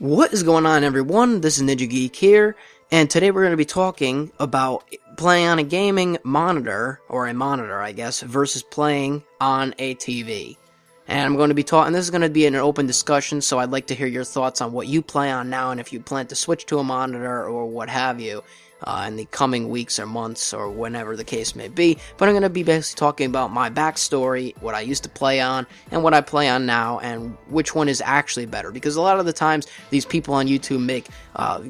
What is going on, everyone? This is NinjaGeek here, and today we're going to be talking about playing on a gaming monitor, or a monitor, I guess, versus playing on a TV. And I'm going to be talking, this is going to be an open discussion, so I'd like to hear your thoughts on what you play on now, and if you plan to switch to a monitor, or what have you, in the coming weeks or months, or whenever the case may be. But I'm going to be basically talking about my backstory, what I used to play on, and what I play on now, and which one is actually better. Because a lot of the times, these people on YouTube make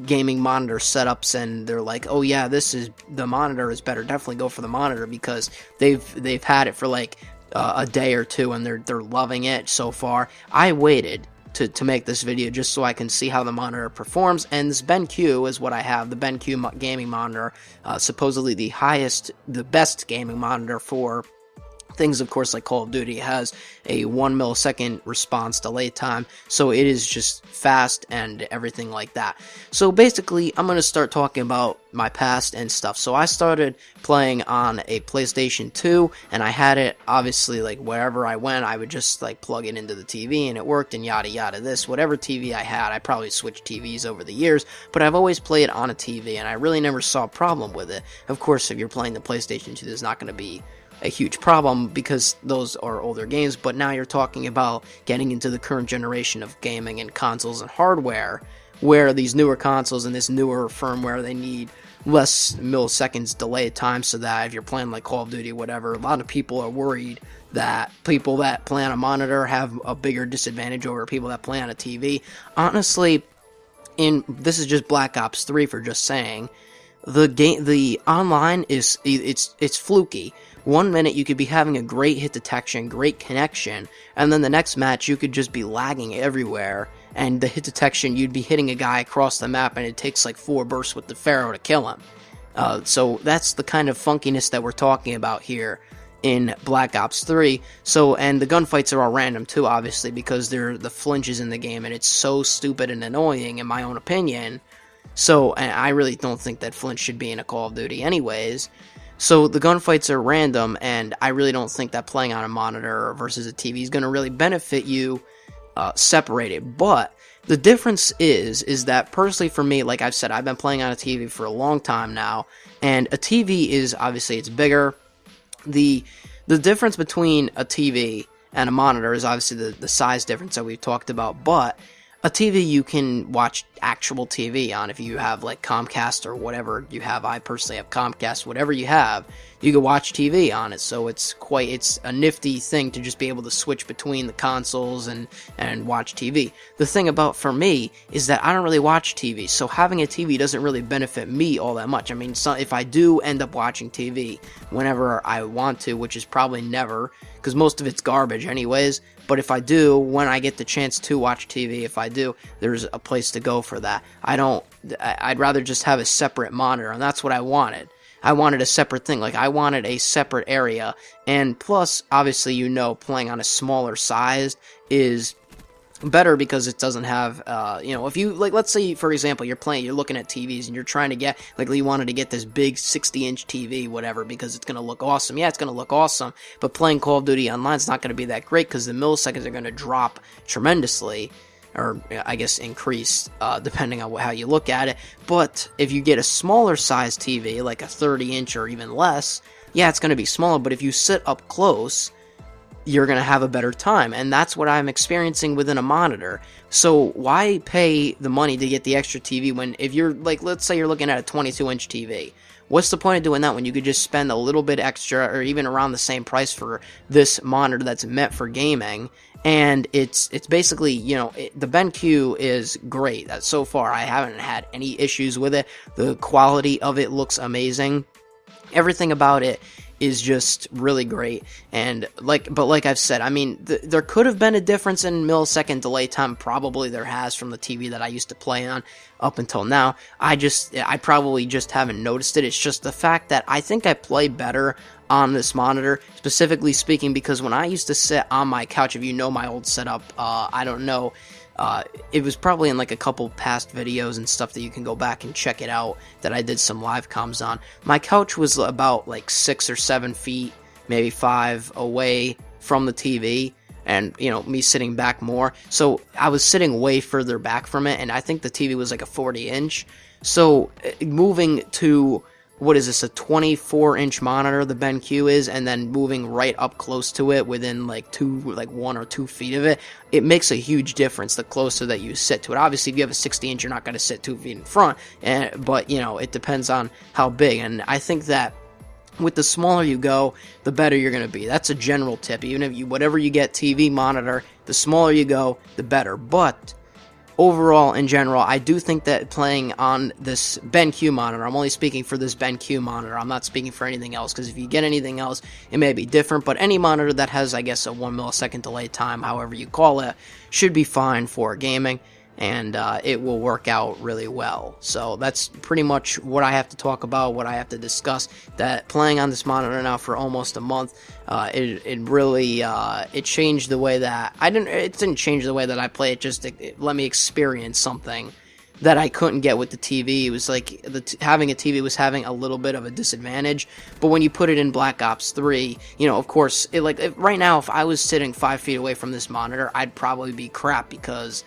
gaming monitor setups, and they're like, oh yeah, the monitor is better, definitely go for the monitor, because they've had it for like a day or two, and they're loving it so far. I waited to make this video just so I can see how the monitor performs, and this BenQ is what I have, the BenQ gaming monitor, supposedly the best gaming monitor for things, of course, like Call of Duty. It has a 1 millisecond response delay time, so it is just fast and everything like that. So basically, I'm going to start talking about my past and stuff. So I started playing on a PlayStation 2, and I had it, obviously, like, wherever I went, I would just, like, plug it into the TV, and it worked, and yada yada this. Whatever TV I had, I probably switched TVs over the years, but I've always played on a TV, and I really never saw a problem with it. Of course, if you're playing the PlayStation 2, there's not going to be a huge problem because those are older games, but now you're talking about getting into the current generation of gaming and consoles and hardware, where these newer consoles and this newer firmware, they need less milliseconds delay time, so that if you're playing like Call of Duty or whatever, a lot of people are worried that people that play on a monitor have a bigger disadvantage over people that play on a TV. Honestly, this is just Black Ops 3 for just saying, the online is, it's fluky. 1 minute you could be having a great hit detection, great connection, and then the next match you could just be lagging everywhere, and the hit detection, you'd be hitting a guy across the map and it takes like 4 bursts with the Pharaoh to kill him. So that's the kind of funkiness that we're talking about here in Black Ops 3. So, and the gunfights are all random too, obviously, because they're the flinches in the game, and it's so stupid and annoying in my own opinion. So, and I really don't think that flinch should be in a Call of Duty anyways. So the gunfights are random, and I really don't think that playing on a monitor versus a TV is going to really benefit you separated. But the difference is that personally for me, like I've said, I've been playing on a TV for a long time now, and a TV is, obviously, it's bigger. The difference between a TV and a monitor is obviously the size difference that we've talked about, but a TV you can watch actual TV on. If you have like Comcast or whatever you have, I personally have Comcast, whatever you have, you can watch TV on it. So it's a nifty thing to just be able to switch between the consoles and watch TV. The thing about, for me, is that I don't really watch TV, so having a TV doesn't really benefit me all that much. I mean, if I do end up watching TV whenever I want to, which is probably never, because most of it's garbage anyways, but if I do, when I get the chance to watch TV, if I do, there's a place to go for that. I'd rather just have a separate monitor, and that's what I wanted. I wanted a separate thing, like I wanted a separate area, and plus, obviously, playing on a smaller size is better because it doesn't have, if you, like, let's say, for example, you're looking at TVs and you're trying to get, like, you wanted to get this big 60-inch TV, whatever, because it's going to look awesome. Yeah, it's going to look awesome, but playing Call of Duty Online is not going to be that great because the milliseconds are going to drop tremendously, or I guess increase, depending on how you look at it. But if you get a smaller size TV, like a 30-inch or even less, yeah, it's going to be smaller, but if you sit up close, you're going to have a better time, and that's what I'm experiencing within a monitor. So why pay the money to get the extra TV when, if you're, like, let's say you're looking at a 22-inch TV, what's the point of doing that when you could just spend a little bit extra, or even around the same price for this monitor that's meant for gaming? And it's basically, the BenQ is great. So far, I haven't had any issues with it. The quality of it looks amazing. Everything about it is just really great, and like I've said, I mean, there could have been a difference in millisecond delay time. Probably there has, from the TV that I used to play on up until now. I probably just haven't noticed it. It's just the fact that I think I play better on this monitor, specifically speaking, because when I used to sit on my couch, if you know my old setup, I don't know, it was probably in like a couple past videos and stuff that you can go back and check it out, that I did some live comms on. My couch was about like 6 or 7 feet, maybe 5 away from the TV, and me sitting back more. So I was sitting way further back from it, and I think the TV was like a 40-inch. So moving to, what is this, a 24-inch monitor, the BenQ is, and then moving right up close to it within like 1 or 2 feet of it, it makes a huge difference the closer that you sit to it. Obviously, if you have a 60-inch, you're not going to sit 2 feet in front, but it depends on how big. And I think that with the smaller you go, the better you're going to be. That's a general tip. Even if whatever you get, TV, monitor, the smaller you go, the better. But overall, in general, I do think that playing on this BenQ monitor, I'm only speaking for this BenQ monitor, I'm not speaking for anything else, because if you get anything else, it may be different, but any monitor that has, I guess, a 1 millisecond delay time, however you call it, should be fine for gaming, and it will work out really well. So that's pretty much what I have to talk about, what I have to discuss. That playing on this monitor now for almost a month, it really it changed the way that it didn't change the way that I play. It let me experience something that I couldn't get with the TV. It was like having a TV was having a little bit of a disadvantage, but when you put it in Black Ops 3, of course, right now, if I was sitting 5 feet away from this monitor, I'd probably be crap, because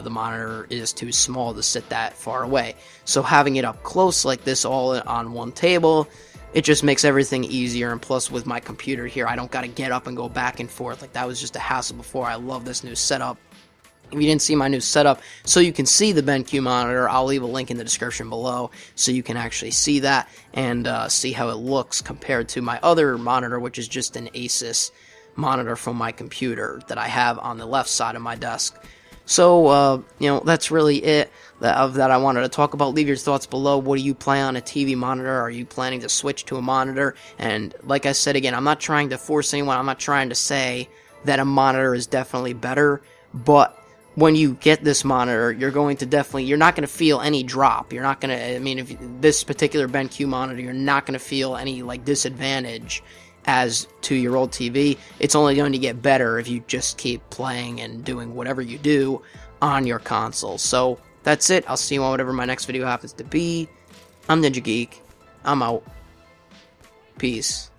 the monitor is too small to sit that far away. So having it up close like this, all on one table, it just makes everything easier. And plus, with my computer here, I don't got to get up and go back and forth. Like, that was just a hassle before. I love this new setup. If you didn't see my new setup, so you can see the BenQ monitor, I'll leave a link in the description below so you can actually see that and see how it looks compared to my other monitor, which is just an Asus monitor from my computer that I have on the left side of my desk. So, that's really it that I wanted to talk about. Leave your thoughts below. What do you play on a TV monitor? Are you planning to switch to a monitor? And like I said again, I'm not trying to force anyone. I'm not trying to say that a monitor is definitely better, but when you get this monitor, you're not going to feel any drop. You're not going to, if this particular BenQ monitor, you're not going to feel any, disadvantage as to your old TV. It's only going to get better if you just keep playing and doing whatever you do on your console. So that's it. I'll see you on whatever my next video happens to be. I'm NinjaGeek. I'm out. Peace.